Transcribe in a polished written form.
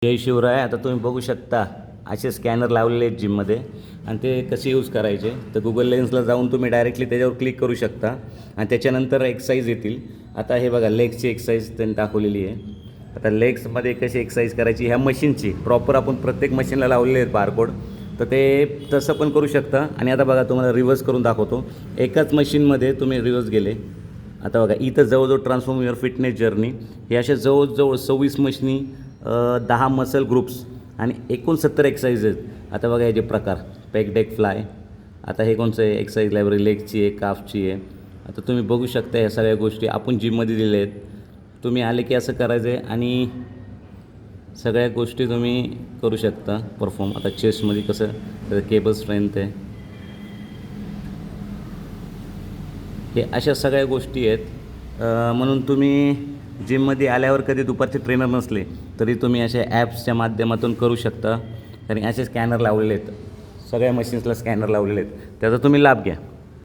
जय शिवराय. आता तुम्ही बघू शकता असे स्कॅनर लावलेले आहेत जिममध्ये आणि ते कसे यूज करायचे. तर गुगल लेन्सला जाऊन तुम्ही डायरेक्टली त्याच्यावर क्लिक करू शकता आणि त्याच्यानंतर एक्सरसाइज येतील. आता हे बघा लेग्सची एक्सरसाइज त्यांनी दाखवलेली आहे. आता लेग्समध्ये कशी एक्सरसाइज करायची ह्या मशीनची प्रॉपर आपण प्रत्येक मशीनला लावलेले आहेत बारकोड, तर ते तसं पण करू शकता. आणि आता बघा तुम्हाला रिव्हर्स करून दाखवतो. एकाच मशीनमध्ये तुम्ही रिव्हर्स गेले. आता बघा इथं जवळजवळ ट्रान्सफॉर्म युअर फिटनेस जर्नी हे अशा जवळजवळ 26 मशीनी, 10 मसल ग्रुप्स आणि 69 एक्सरसाइज आहेत. आता बघा याचे प्रकार पेक डेक फ्लाय. आता हे कोणचं आहे एक्सरसाइज लायब्ररी लेगची आहे, काफची आहे. आता तुम्ही बघू शकता ह्या सगळ्या गोष्टी आपण जिममध्ये दिल्या आहेत. तुम्ही आले की असं करायचं आहे आणि सगळ्या गोष्टी तुम्ही करू शकता परफॉर्म. आता चेस्टमध्ये कसं त्याचं केबल स्ट्रेंथ आहे, हे अशा सगळ्या गोष्टी आहेत. म्हणून तुम्ही जिममध्ये आल्यावर कधी दुपारचे ट्रेनर नसले तरी तुम्ही अशा ॲप्सच्या माध्यमातून करू शकता. कारण असे स्कॅनर लावलेले आहेत, सगळ्या मशीन्सला स्कॅनर लावलेले आहेत, त्याचा तुम्ही लाभ घ्या.